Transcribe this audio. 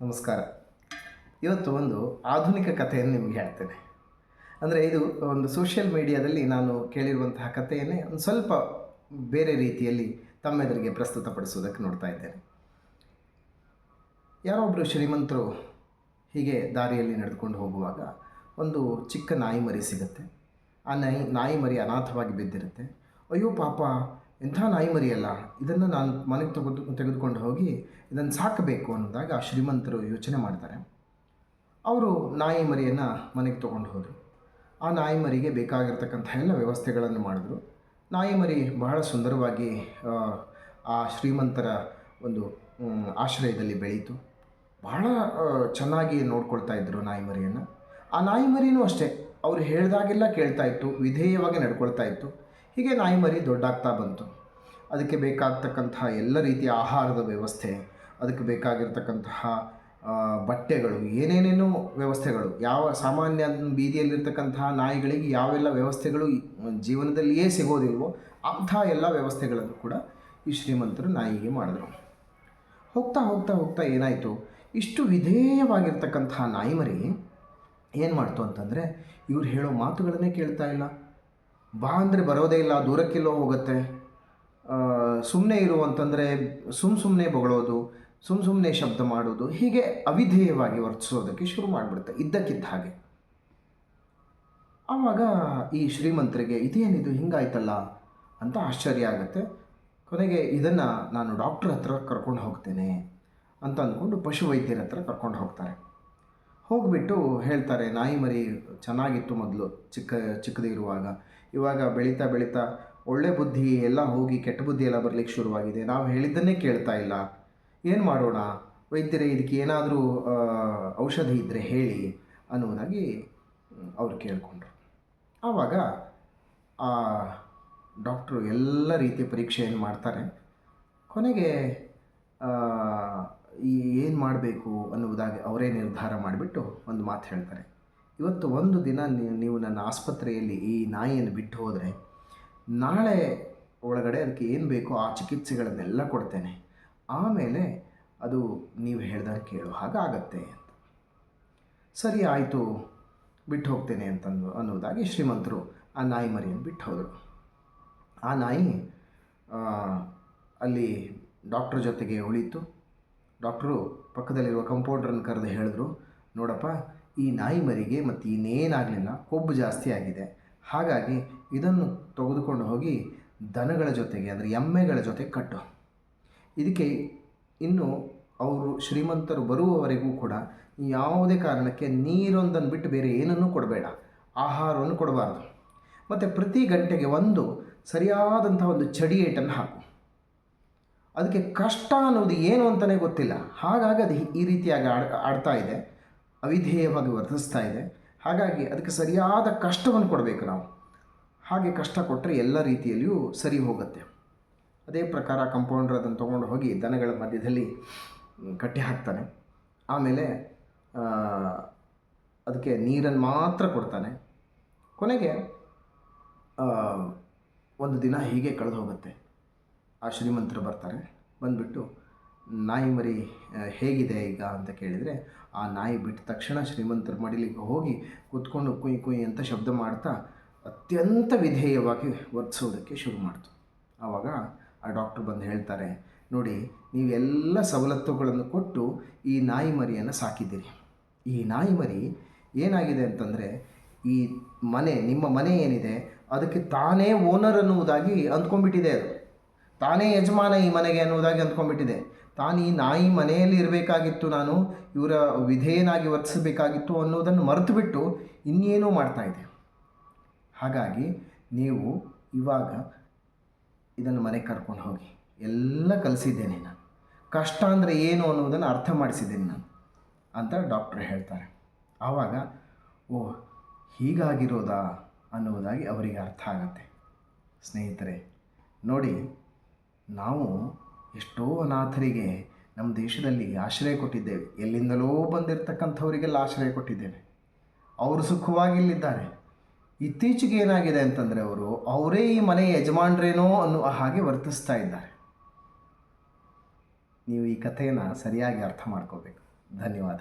ನಮಸ್ಕಾರ. ಇವತ್ತು ಒಂದು ಆಧುನಿಕ ಕಥೆಯನ್ನು ನಿಮಗೆ ಹೇಳ್ತೇನೆ. ಅಂದರೆ ಇದು ಒಂದು ಸೋಷಿಯಲ್ ಮೀಡಿಯಾದಲ್ಲಿ ನಾನು ಕೇಳಿರುವಂತಹ ಕಥೆಯನ್ನೇ ಒಂದು ಸ್ವಲ್ಪ ಬೇರೆ ರೀತಿಯಲ್ಲಿ ತಮ್ಮೆದುರಿಗೆ ಪ್ರಸ್ತುತಪಡಿಸುವುದಕ್ಕೆ ನೋಡ್ತಾ ಇದ್ದೇನೆ. ಯಾರೊಬ್ಬರು ಶ್ರೀಮಂತರು ಹೀಗೆ ದಾರಿಯಲ್ಲಿ ನಡೆದುಕೊಂಡು ಹೋಗುವಾಗ ಒಂದು ಚಿಕ್ಕ ನಾಯಿ ಮರಿ ಸಿಗುತ್ತೆ. ಆ ನಾಯಿ ಮರಿ ಅನಾಥವಾಗಿ ಬಿದ್ದಿರುತ್ತೆ. ಅಯ್ಯೋ ಪಾಪ, ಎಂಥ ನಾಯಿ ಮರಿಯಲ್ಲ, ಇದನ್ನು ನಾನು ಮನೆಗೆ ತೆಗೆದುಕೊಂಡು ಹೋಗಿ ಇದನ್ನು ಸಾಕಬೇಕು ಅನ್ನೋದಾಗ ಆ ಶ್ರೀಮಂತರು ಯೋಚನೆ ಮಾಡ್ತಾರೆ. ಅವರು ನಾಯಿ ಮರಿಯನ್ನು ಮನೆಗೆ ತೊಗೊಂಡು ಹೋದರು. ಆ ನಾಯಿ ಮರಿಗೆ ಬೇಕಾಗಿರ್ತಕ್ಕಂಥ ಎಲ್ಲ ವ್ಯವಸ್ಥೆಗಳನ್ನು ಮಾಡಿದ್ರು. ನಾಯಿ ಮರಿ ಬಹಳ ಸುಂದರವಾಗಿ ಆ ಶ್ರೀಮಂತರ ಒಂದು ಆಶ್ರಯದಲ್ಲಿ ಬೆಳೀತು. ಬಹಳ ಚೆನ್ನಾಗಿ ನೋಡ್ಕೊಳ್ತಾ ಇದ್ದರು ನಾಯಿ ಮರಿಯನ್ನು. ಆ ನಾಯಿ ಮರಿನೂ ಅಷ್ಟೇ, ಅವರು ಹೇಳಿದಾಗೆಲ್ಲ ಕೇಳ್ತಾ ಇತ್ತು, ವಿಧೇಯವಾಗಿ ನಡ್ಕೊಳ್ತಾ ಇತ್ತು. ಹೀಗೆ ನಾಯಿ ಮರಿ ದೊಡ್ಡಾಗ್ತಾ ಬಂತು. ಅದಕ್ಕೆ ಬೇಕಾಗ್ತಕ್ಕಂತಹ ಎಲ್ಲ ರೀತಿಯ ಆಹಾರದ ವ್ಯವಸ್ಥೆ, ಅದಕ್ಕೆ ಬೇಕಾಗಿರ್ತಕ್ಕಂತಹ ಬಟ್ಟೆಗಳು, ಏನೇನೇನೋ ವ್ಯವಸ್ಥೆಗಳು, ಯಾವ ಸಾಮಾನ್ಯ ಬೀದಿಯಲ್ಲಿರ್ತಕ್ಕಂತಹ ನಾಯಿಗಳಿಗೆ ಯಾವೆಲ್ಲ ವ್ಯವಸ್ಥೆಗಳು ಜೀವನದಲ್ಲಿಯೇ ಸಿಗೋದಿಲ್ವೋ ಅಂಥ ಎಲ್ಲ ವ್ಯವಸ್ಥೆಗಳನ್ನು ಕೂಡ ಈ ಶ್ರೀಮಂತರು ನಾಯಿಗೆ ಮಾಡಿದ್ರು. ಹೋಗ್ತಾ ಹೋಗ್ತಾ ಹೋಗ್ತಾ ಏನಾಯಿತು, ಇಷ್ಟು ವಿಧೇಯವಾಗಿರ್ತಕ್ಕಂತಹ ನಾಯಿ ಮರಿ ಏನು ಮಾಡ್ತು ಅಂತಂದರೆ, ಇವ್ರು ಹೇಳೋ ಮಾತುಗಳನ್ನೇ ಕೇಳ್ತಾ ಇಲ್ಲ. ಬಾ ಅಂದರೆ ಬರೋದೇ ಇಲ್ಲ, ದೂರಕ್ಕೆಲ್ಲೋ ಹೋಗುತ್ತೆ. ಸುಮ್ಮನೆ ಇರು ಅಂತಂದರೆ ಸುಮ್ಮನೆ ಬೊಗಳೋದು, ಸುಮ್ಮನೆ ಶಬ್ದ ಮಾಡೋದು, ಹೀಗೆ ಅವಿಧೇಯವಾಗಿ ವರ್ತಿಸೋದಕ್ಕೆ ಶುರು ಮಾಡಿಬಿಡುತ್ತೆ ಇದ್ದಕ್ಕಿದ್ದ ಹಾಗೆ. ಆವಾಗ ಈ ಶ್ರೀಮಂತರಿಗೆ ಇದೇನಿದು ಹಿಂಗಾಯ್ತಲ್ಲ ಅಂತ ಆಶ್ಚರ್ಯ ಆಗುತ್ತೆ. ಕೊನೆಗೆ ಇದನ್ನು ನಾನು ಡಾಕ್ಟ್ರ್ ಹತ್ರ ಕರ್ಕೊಂಡು ಹೋಗ್ತೇನೆ ಅಂತ ಅಂದ್ಕೊಂಡು ಪಶುವೈದ್ಯರ ಹತ್ರ ಕರ್ಕೊಂಡು ಹೋಗ್ತಾರೆ. ಹೋಗಿಬಿಟ್ಟು ಹೇಳ್ತಾರೆ, ನಾಯಿ ಮರಿ ಚೆನ್ನಾಗಿತ್ತು ಮೊದಲು ಚಿಕ್ಕದಿರುವಾಗ, ಇವಾಗ ಬೆಳೀತಾ ಬೆಳೀತಾ ಒಳ್ಳೆ ಬುದ್ಧಿ ಎಲ್ಲ ಹೋಗಿ ಕೆಟ್ಟ ಬುದ್ಧಿ ಎಲ್ಲ ಬರಲಿಕ್ಕೆ ಶುರುವಾಗಿದೆ, ನಾವು ಹೇಳಿದ್ದನ್ನೇ ಕೇಳ್ತಾ ಇಲ್ಲ, ಏನು ಮಾಡೋಣ ವೈದ್ಯರೇ, ಇದಕ್ಕೆ ಏನಾದರೂ ಔಷಧಿ ಇದ್ದರೆ ಹೇಳಿ ಅನ್ನೋದಾಗಿ ಅವ್ರು ಕೇಳಿಕೊಂಡ್ರು. ಆವಾಗ ಆ ಡಾಕ್ಟ್ರು ಎಲ್ಲ ರೀತಿಯ ಪರೀಕ್ಷೆಯನ್ನು ಮಾಡ್ತಾರೆ. ಕೊನೆಗೆ ಏನು ಮಾಡಬೇಕು ಅನ್ನುವುದಾಗಿ ಅವರೇ ನಿರ್ಧಾರ ಮಾಡಿಬಿಟ್ಟು ಒಂದು ಮಾತು ಹೇಳ್ತಾರೆ, ಇವತ್ತು ಒಂದು ದಿನ ನೀವು ನನ್ನ ಆಸ್ಪತ್ರೆಯಲ್ಲಿ ಈ ನಾಯಿಯನ್ನು ಬಿಟ್ಟು ಹೋದರೆ ನಾಳೆ ಒಳಗಡೆ ಅದಕ್ಕೆ ಏನು ಬೇಕೋ ಆ ಚಿಕಿತ್ಸೆಗಳನ್ನೆಲ್ಲ ಕೊಡ್ತೇನೆ, ಆಮೇಲೆ ಅದು ನೀವು ಹೇಳ್ದಾಗ ಕೇಳೋ ಹಾಗಾಗತ್ತೆ ಅಂತ. ಸರಿ ಆಯಿತು, ಬಿಟ್ಟು ಹೋಗ್ತೇನೆ ಅನ್ನೋದಾಗಿ ಶ್ರೀಮಂತರು ಆ ನಾಯಿ ಮರಿಯನ್ನು ಬಿಟ್ಟು ಹೋದರು. ಆ ನಾಯಿ ಅಲ್ಲಿ ಡಾಕ್ಟ್ರ್ ಜೊತೆಗೆ ಉಳೀತು. ಡಾಕ್ಟ್ರು ಪಕ್ಕದಲ್ಲಿರುವ ಕಂಪೌಂಡ್ರನ್ನು ಕರೆದು ಹೇಳಿದ್ರು, ನೋಡಪ್ಪ, ಈ ನಾಯಿ ಮರಿಗೆ ಮತ್ತು ಇನ್ನೇನಾಗಲಿಲ್ಲ, ಕೊಬ್ಬು ಜಾಸ್ತಿ ಆಗಿದೆ, ಹಾಗಾಗಿ ಇದನ್ನು ತೆಗೆದುಕೊಂಡು ಹೋಗಿ ದನಗಳ ಜೊತೆಗೆ, ಅಂದರೆ ಎಮ್ಮೆಗಳ ಜೊತೆಗೆ ಕಟ್ಟು. ಇದಕ್ಕೆ ಇನ್ನು ಅವರು ಶ್ರೀಮಂತರು ಬರುವವರೆಗೂ ಕೂಡ ಯಾವುದೇ ಕಾರಣಕ್ಕೆ ನೀರೊಂದನ್ನು ಬಿಟ್ಟು ಬೇರೆ ಏನನ್ನೂ ಕೊಡಬೇಡ, ಆಹಾರವನ್ನು ಕೊಡಬಾರ್ದು. ಮತ್ತು ಪ್ರತಿ ಗಂಟೆಗೆ ಒಂದು ಸರಿಯಾದಂಥ ಒಂದು ಚಡಿ ಏಟನ್ನು ಹಾಕು. ಅದಕ್ಕೆ ಕಷ್ಟ ಅನ್ನೋದು ಏನು ಅಂತಲೇ ಗೊತ್ತಿಲ್ಲ, ಹಾಗಾಗಿ ಅದು ಈ ರೀತಿಯಾಗಿ ಆಡ್ತಾ ಇದೆ, ಅವಿಧೇಯವಾಗಿ ವರ್ತಿಸ್ತಾ ಇದೆ. ಹಾಗಾಗಿ ಅದಕ್ಕೆ ಸರಿಯಾದ ಕಷ್ಟವನ್ನು ಕೊಡಬೇಕು ನಾವು. ಹಾಗೆ ಕಷ್ಟ ಕೊಟ್ಟರೆ ಎಲ್ಲ ರೀತಿಯಲ್ಲಿಯೂ ಸರಿ ಹೋಗುತ್ತೆ. ಅದೇ ಪ್ರಕಾರ ಕಂಪೌಂಡರ್ ಅದನ್ನು ತೊಗೊಂಡು ಹೋಗಿ ದನಗಳ ಮಧ್ಯದಲ್ಲಿ ಕಟ್ಟಿ ಹಾಕ್ತಾನೆ. ಆಮೇಲೆ ಅದಕ್ಕೆ ನೀರನ್ನು ಮಾತ್ರ ಕೊಡ್ತಾನೆ. ಕೊನೆಗೆ ಒಂದು ದಿನ ಹೀಗೆ ಕಳೆದು ಹೋಗುತ್ತೆ. ಆ ಶ್ರೀಮಂತರು ಬರ್ತಾರೆ. ಬಂದುಬಿಟ್ಟು ನಾಯಿ ಮರಿ ಹೇಗಿದೆ ಈಗ ಅಂತ ಕೇಳಿದರೆ, ಆ ನಾಯಿ ಬಿಟ್ಟ ತಕ್ಷಣ ಶ್ರೀಮಂತರ ಮಡಿಲಿಗೆ ಹೋಗಿ ಕೂತ್ಕೊಂಡು ಕುಯ್ ಕುಯ್ ಅಂತ ಶಬ್ದ ಮಾಡ್ತಾ ಅತ್ಯಂತ ವಿಧೇಯವಾಗಿ ವರ್ತಿಸೋದಕ್ಕೆ ಶುರು ಮಾಡ್ತು. ಆವಾಗ ಆ ಡಾಕ್ಟ್ರು ಬಂದು ಹೇಳ್ತಾರೆ, ನೋಡಿ, ನೀವೆಲ್ಲ ಸವಲತ್ತುಗಳನ್ನು ಕೊಟ್ಟು ಈ ನಾಯಿ ಮರಿಯನ್ನು ಸಾಕಿದ್ದೀರಿ. ಈ ನಾಯಿ ಮರಿ ಏನಾಗಿದೆ ಅಂತಂದರೆ, ಈ ನಿಮ್ಮ ಮನೆ ಏನಿದೆ ಅದಕ್ಕೆ ತಾನೇ ಓನರ್ ಅನ್ನುವುದಾಗಿ ಅಂದ್ಕೊಂಡ್ಬಿಟ್ಟಿದೆ. ಅದು ತಾನೇ ಯಜಮಾನ ಈ ಮನೆಗೆ ಅನ್ನುವುದಾಗಿ ಅಂದ್ಕೊಂಡ್ಬಿಟ್ಟಿದೆ. ತಾನು ಈ ನಾಯಿ ಮನೆಯಲ್ಲಿ ಇರಬೇಕಾಗಿತ್ತು, ನಾನು ಇವರ ವಿಧೇಯನಾಗಿ ವರ್ತಿಸಬೇಕಾಗಿತ್ತು ಅನ್ನೋದನ್ನು ಮರೆತುಬಿಟ್ಟು ಇನ್ನೇನೋ ಮಾಡ್ತಾಯಿದೆ. ಹಾಗಾಗಿ ನೀವು ಇವಾಗ ಇದನ್ನು ಮನೆಗೆ ಕರ್ಕೊಂಡು ಹೋಗಿ, ಎಲ್ಲ ಕಲಿಸಿದ್ದೇನೆ ನಾನು, ಕಷ್ಟ ಅಂದರೆ ಏನು ಅನ್ನೋದನ್ನು ಅರ್ಥ ಮಾಡಿಸಿದ್ದೇನೆ ನಾನು ಅಂತ ಡಾಕ್ಟ್ರು ಹೇಳ್ತಾರೆ. ಆವಾಗ ಓಹ್, ಹೀಗಾಗಿರೋದಾ ಅನ್ನುವುದಾಗಿ ಅವರಿಗೆ ಅರ್ಥ ಆಗುತ್ತೆ. ಸ್ನೇಹಿತರೆ ನೋಡಿ, ನಾವು ಎಷ್ಟೋ ಅನಾಥರಿಗೆ ನಮ್ಮ ದೇಶದಲ್ಲಿ ಆಶ್ರಯ ಕೊಟ್ಟಿದ್ದೇವೆ. ಎಲ್ಲಿಂದಲೋ ಬಂದಿರತಕ್ಕಂಥವರಿಗೆಲ್ಲ ಆಶ್ರಯ ಕೊಟ್ಟಿದ್ದೇವೆ. ಅವರು ಸುಖವಾಗಿಲ್ಲಿದ್ದಾರೆ. ಇತ್ತೀಚೆಗೆ ಏನಾಗಿದೆ ಅಂತಂದರೆ, ಅವರೇ ಈ ಮನೆ ಯಜಮಾನ್ರೇನೋ ಅನ್ನೋ ಹಾಗೆ ವರ್ತಿಸ್ತಾ ಇದ್ದಾರೆ. ನೀವು ಈ ಕಥೆಯನ್ನು ಸರಿಯಾಗಿ ಅರ್ಥ ಮಾಡ್ಕೋಬೇಕು. ಧನ್ಯವಾದ.